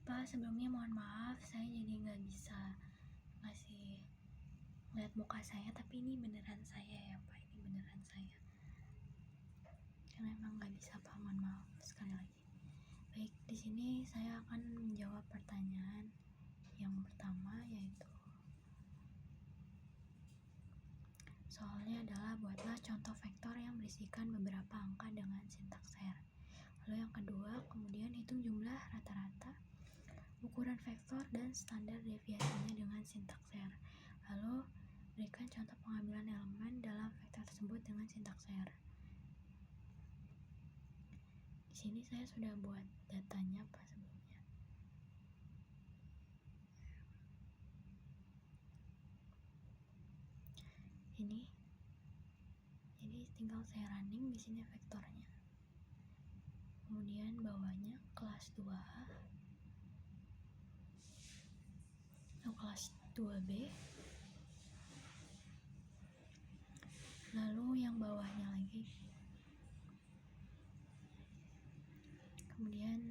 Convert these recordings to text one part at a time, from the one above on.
Pak, sebelumnya mohon maaf, saya jadi nggak bisa ngasih lihat muka saya, tapi ini beneran saya ya Pak, ini beneran saya. Karena emang nggak bisa Pak, mohon maaf sekali lagi. Baik, di sini saya akan menjawab pertanyaan yang pertama, yaitu soalnya adalah buatlah contoh vektor yang berisikan beberapa angka dengan sintaks R. Lalu yang kedua, kemudian hitung jumlah rata-rata, ukuran vektor, dan standar deviasinya dengan sintaks R. Lalu berikan contoh pengambilan elemen dalam vektor tersebut dengan sintaks R. Di sini saya sudah buat datanya Pak sebelumnya. Ini, jadi tinggal saya running di sini vektornya. Kemudian bawahnya kelas 2A atau kelas 2B. Lalu yang bawahnya lagi. Kemudian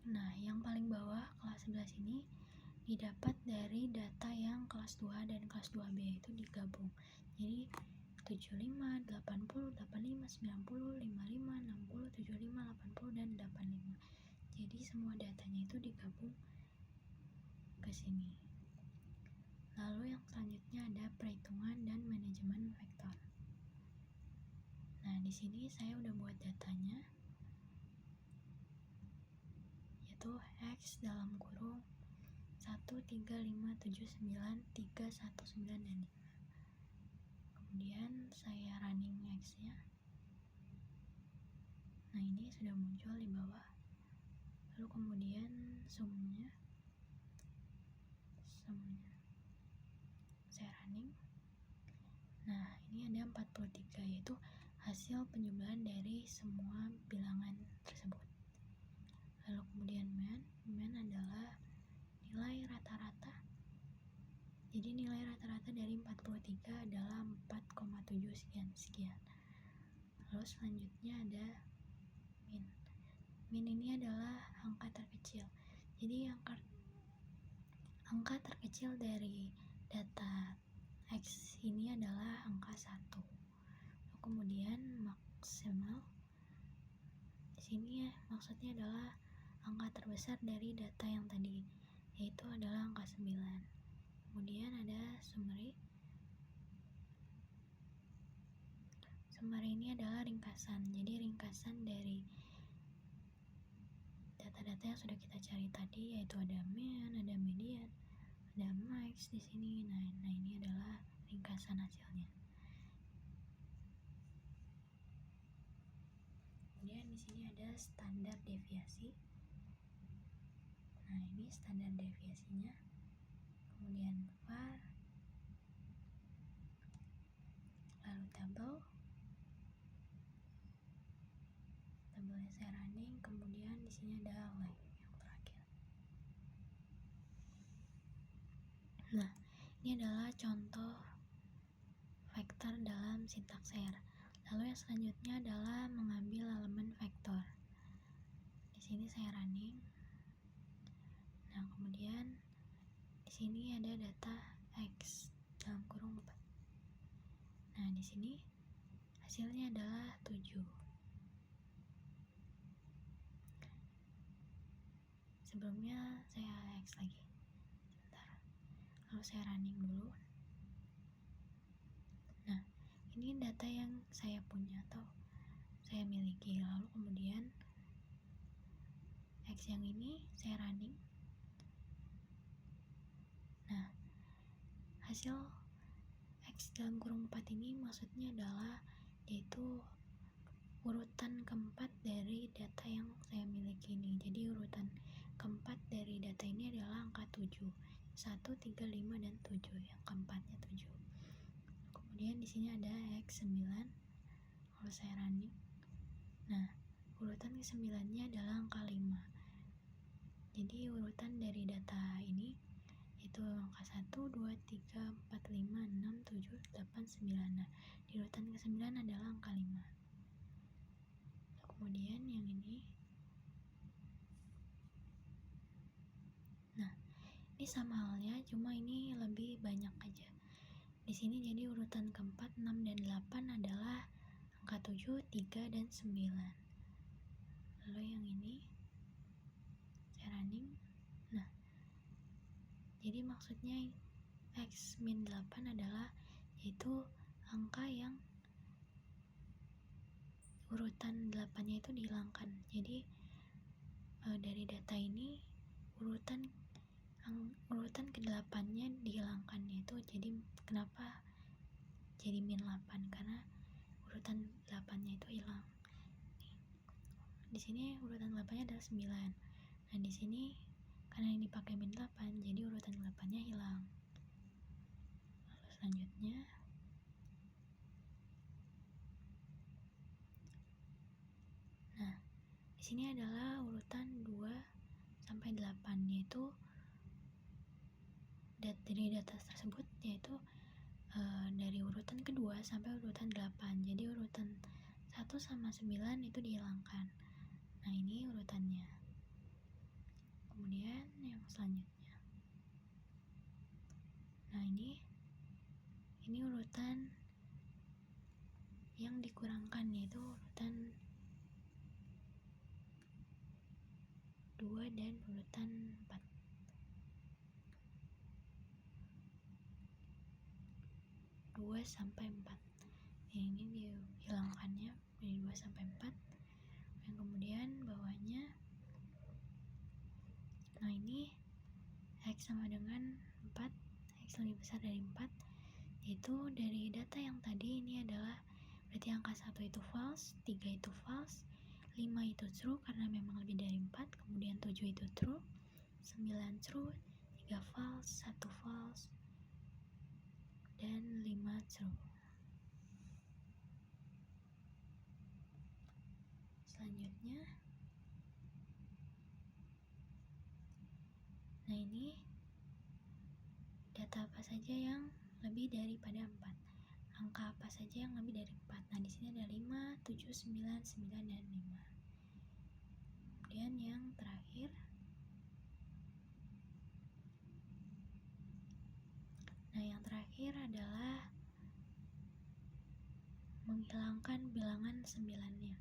nah, yang paling bawah kelas 11 ini didapat dari data yang kelas 2 dan kelas 2B itu digabung. Jadi 75, 80, 85, 90, 55, 60, 75, 80, dan 85. Jadi semua datanya itu digabung ke sini. Lalu yang selanjutnya ada perhitungan dan manajemen vektor. Nah, di sini saya udah buat datanya, yaitu X dalam kurung 1, 3, 5, 7, 9, 3, 1, 9, dan 5. Kemudian saya running X-nya. Nah, ini sudah muncul di bawah. Lalu kemudian sumnya saya running. Nah, ini ada 43, yaitu hasil penjumlahan dari semua bilangan tersebut. Lalu kemudian main adalah nilai rata-rata. Jadi nilai rata-rata dari 43 adalah 4,7 sekian. Lalu selanjutnya ada min. Min ini adalah angka terkecil. Jadi angka terkecil dari data X ini adalah angka 1. Lalu kemudian maksimal. Di sini ya, maksudnya adalah angka terbesar dari data yang tadi, yaitu adalah angka 9. Kemudian ada summary. Summary ini adalah ringkasan. Jadi ringkasan dari data-data yang sudah kita cari tadi, yaitu ada mean, ada median, ada max di sini. Nah, ini adalah ringkasan hasilnya. Kemudian di sini ada standar deviasi. Nah, ini standar deviasinya. Kemudian var, lalu tabelnya saya running. Kemudian di sini ada line yang terakhir. Nah, ini adalah contoh vektor dalam sintaks R. Lalu yang selanjutnya adalah mengambil elemen vektor. Di sini saya running. Nah, kemudian di sini ada data X dalam kurung 4. Nah, di sini hasilnya adalah 7. Sebelumnya saya X lagi. Sebentar. Lalu saya running dulu. Nah, ini data yang saya punya atau saya miliki. Lalu kemudian X yang ini saya running. Nah, hasil X dalam kurung 4 ini maksudnya adalah yaitu urutan keempat dari data yang saya miliki ini. Jadi urutan keempat dari data ini adalah angka 7. 1, 3, 5, dan 7. Yang keempatnya 7. Kemudian di sini ada X9. Kalau saya running. Nah, urutan ke-9-nya adalah angka 5. Jadi urutan dari data ini itu angka 1, 2, 3, 4, 5, 6, 7, 8, 9. Nah, di urutan ke-9 adalah angka 5. Kemudian yang ini Ini sama halnya, cuma ini lebih banyak aja. Di sini jadi urutan keempat, 6 dan 8 adalah angka 7, 3, dan 9. Lalu yang ini saya running. Nah, jadi maksudnya X min 8 adalah yaitu angka yang urutan 8-nya itu dihilangkan. Jadi dari data ini urutan ke-8-nya dihilangkan, yaitu jadi kenapa jadi min 8, karena urutan 8-nya itu hilang. Di sini urutan 8-nya adalah 9. Nah, di sini karena ini pakai min 8, jadi urutan 8-nya hilang. Lalu selanjutnya di sini adalah urutan 2 sampai 8, yaitu dari data tersebut yaitu dari urutan kedua sampai urutan 8. Jadi urutan 1 sama 9 itu dihilangkan. Nah, ini urutannya. Kemudian yang selanjutnya. Nah, ini urutan yang dikurangkan, yaitu urutan 2 dan urutan 4. 2 sampai 4. Yang ini dihilangkannya dari 2 sampai 4. Yang kemudian bawahnya, nah ini X sama dengan 4, X lebih besar dari 4, yaitu dari data yang tadi ini adalah berarti angka 1 itu false, 3 itu false, 5 itu true karena memang lebih dari 4, kemudian 7 itu true, 9 true, 3 false, 1 false, dan 5 true. Selanjutnya, nah ini data apa saja yang lebih daripada 4, angka apa saja yang lebih dari 4. Nah, di sini ada 5, 7, 9, 9, dan 5. Kemudian yang terakhir, nah yang terakhir adalah menghilangkan bilangan 9-nya.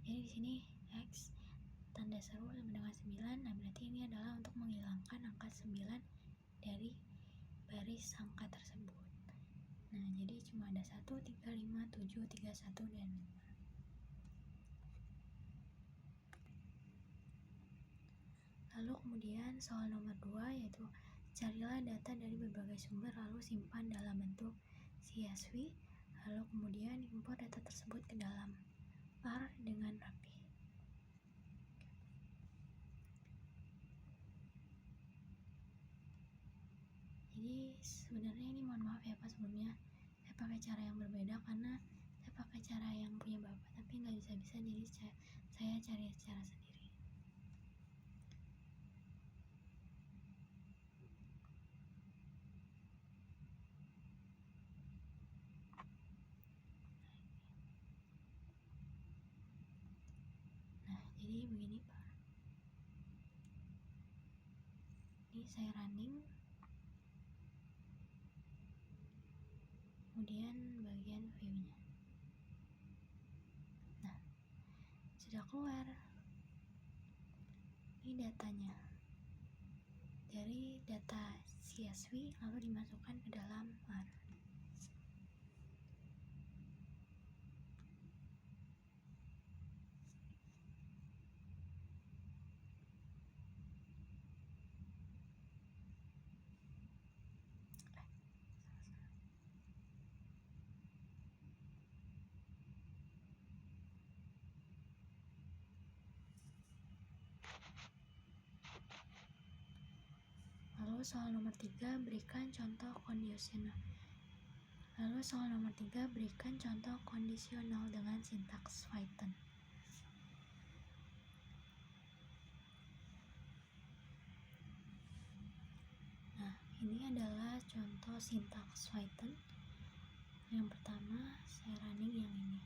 Jadi di sini X tanda seru sama dengan 9. Nah, berarti ini adalah untuk menghilangkan angka 9 dari baris angka tersebut. Nah, jadi cuma ada 1, 3, 5, 7, 3, 1, dan 5. Lalu kemudian soal nomor 2, yaitu carilah data dari berbagai sumber lalu simpan dalam bentuk CSV, lalu kemudian import data tersebut ke dalam R dengan rapi. Jadi sebenarnya ini mohon maaf ya Pak, sebelumnya saya pakai cara yang berbeda karena saya pakai cara yang punya Bapak tapi nggak bisa-bisa, jadi saya cari cara sendiri. Nah, jadi begini Pak, ini saya running, kemudian bagian view-nya. Nah, sudah keluar. Ini datanya dari data CSV lalu dimasukkan ke dalam R. Lalu soal nomor 3, berikan contoh kondisional. Dengan sintaks Python. Nah, ini adalah contoh sintaks Python. Yang pertama, saya running yang ini.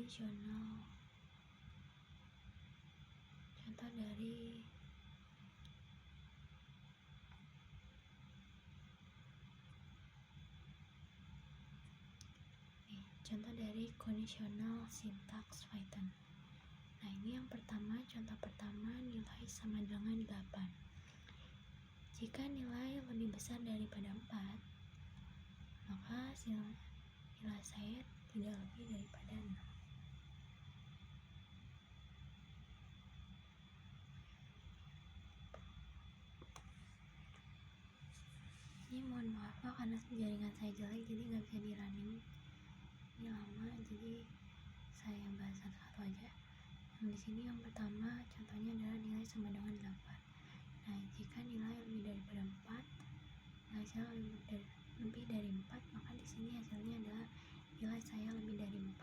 kondisional. Contoh dari conditional syntax Python. Nah, ini yang pertama, contoh pertama, nilai sama dengan 8. Jika nilai lebih besar daripada 4, maka nilai saya tidak lebih daripada 6. Ini mohon maaf Pak, karena jaringan saya jelek jadi nggak bisa di running. Ini lama jadi saya bahas satu-satu aja. Yang di sini yang pertama contohnya adalah nilai sama dengan 8. Nah, jika nilai lebih daripada 4, nilai saya lebih dari 4, maka di sini hasilnya adalah nilai saya lebih dari 4.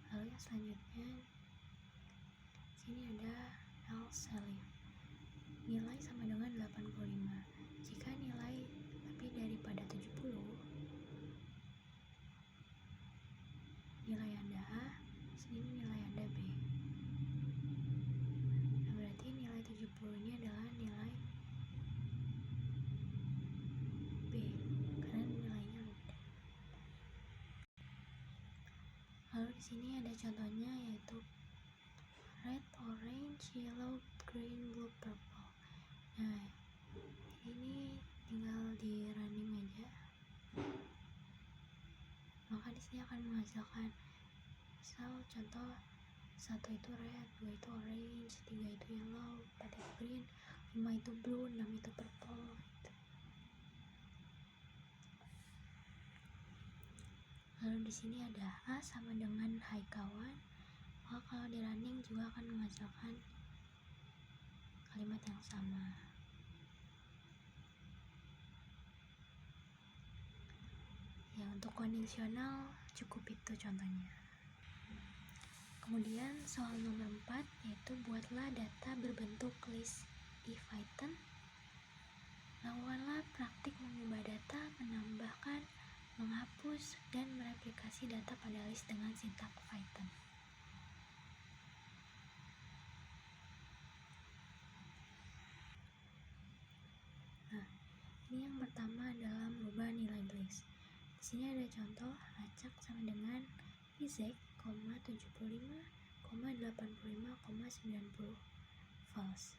Lalu yang selanjutnya sini ada else elif. Nilai sama dengan 85. Jika nilai lebih daripada 70, nilai Anda A, sini nilai Anda B. Nah, berarti nilai 70 ini adalah nilai B, karena nilainya lebih dari. Lalu di sini ada contohnya yaitu red, orange, yellow, green, blue, purple. Nah, ini tinggal di running aja. Maka di sini akan menghasilkan misal contoh 1 itu red, 2 itu orange, 3 itu yellow, 4 itu green, 5 itu blue, 6 itu purple gitu. Lalu di sini ada A sama dengan hai kawan. Maka kalau di running juga akan menghasilkan kalimat yang sama. Ya, untuk kondisional cukup itu contohnya. Kemudian soal nomor 4 yaitu buatlah data berbentuk list if item. Lakukanlah praktik mengubah data, menambahkan, menghapus, dan mereplikasi data pada list dengan sintaks Python. Nah, ini yang pertama adalah merubah nilai list. Di sini ada contoh acak sama dengan Isaac, 75, 85, 90 false.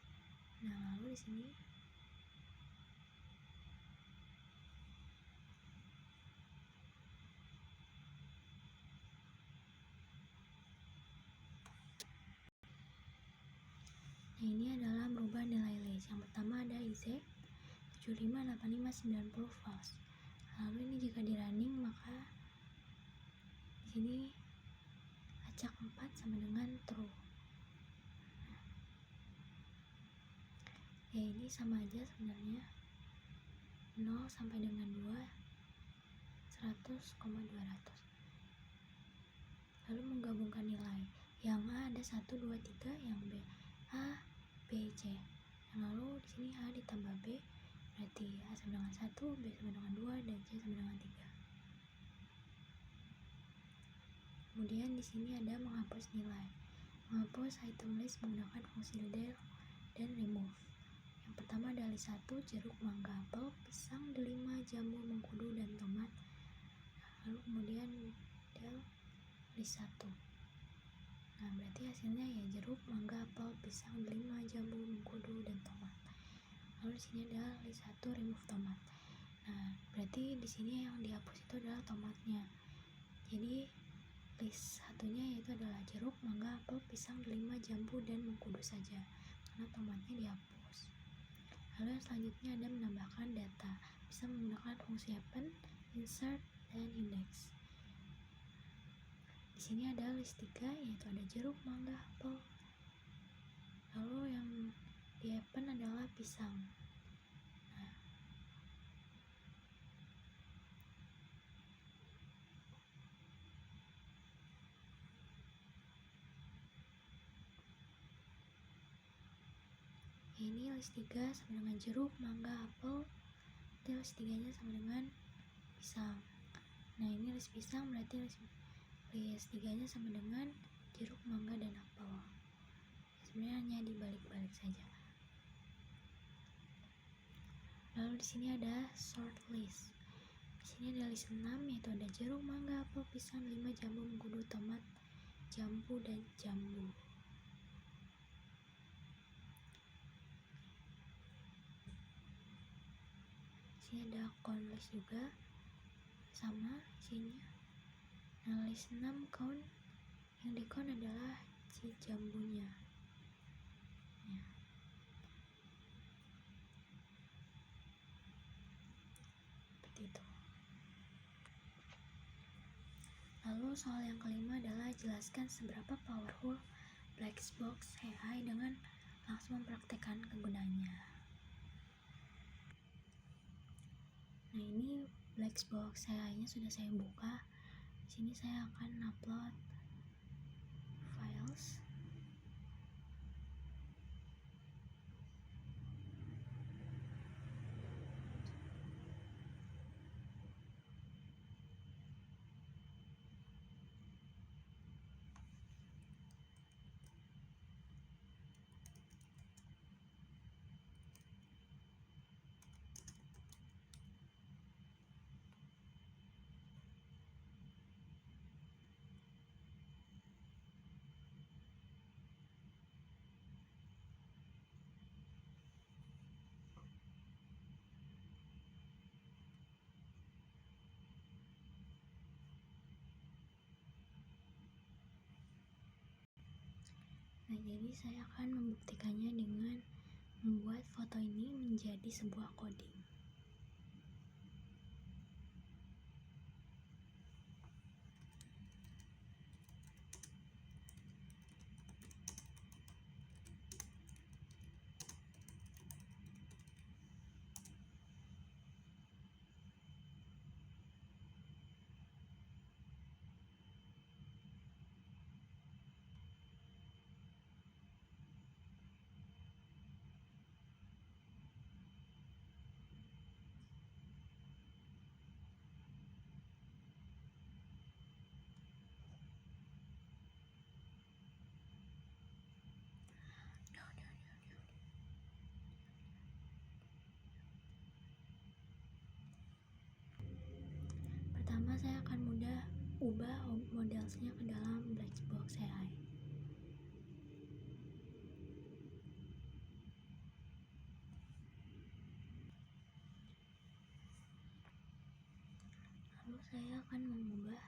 Nah, lalu di sini ini adalah merubah nilai list. Yang pertama ada Isaac 75, 85, 90 false. Lalu ini jika di running maka di sini acak 4 sama dengan true. Ya, ini sama aja sebenarnya. 0 sampai dengan 2 100,200. Lalu menggabungkan nilai. Yang A ada 1, 2, 3, yang B A, B, C. Lalu di sini A ditambah B, berarti A sama dengan 1, B sama dengan 2, dan C sama dengan 3. Kemudian di sini ada menghapus nilai. Menghapus item list menggunakan fungsi del dan remove. Yang pertama ada list 1, jeruk, mangga, apel, pisang, delima, jambu, mengkudu, dan tomat. Lalu kemudian del list 1. Nah, berarti hasilnya ya jeruk, mangga, apel, pisang, delima, jambu, mengkudu, dan tomat. Lalu di sini ada list 1 remove tomat. Nah, berarti di sini yang dihapus itu adalah tomatnya. Jadi list satunya yaitu adalah jeruk, mangga, apel, pisang, delima, jambu, dan mengkudu saja, karena tomatnya dihapus. Lalu yang selanjutnya ada menambahkan data, bisa menggunakan fungsi append, insert, dan index. Di sini ada list 3 yaitu ada jeruk, mangga, apel. Lalu yang di append adalah pisang. Nah, ini list 3 sama dengan jeruk, mangga, apel. List 3 nya sama dengan pisang. Nah, ini list pisang berarti list 3 nya sama dengan jeruk, mangga, dan apel. Sebenarnya hanya dibalik-balik saja. Lalu di sini ada short list. Di sini ada list 6, yaitu ada jeruk, mangga, apel, pisang, 5, jambu, mengkudu, tomat, jambu, dan jambu. Di sini ada count list juga, sama isinya. Nah, list 6 count, yang di count adalah si jambunya. Ya. Seperti itu. Lalu soal yang kelima adalah jelaskan seberapa powerful black box AI dengan langsung mempraktekkan kegunaannya. Nah, ini black box AI-nya sudah saya buka. Di sini saya akan upload files. Nah, jadi saya akan membuktikannya dengan membuat foto ini menjadi sebuah coding. Pertama, saya akan ubah modelsnya ke dalam black box AI. Lalu saya akan mengubah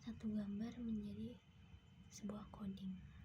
satu gambar menjadi sebuah coding.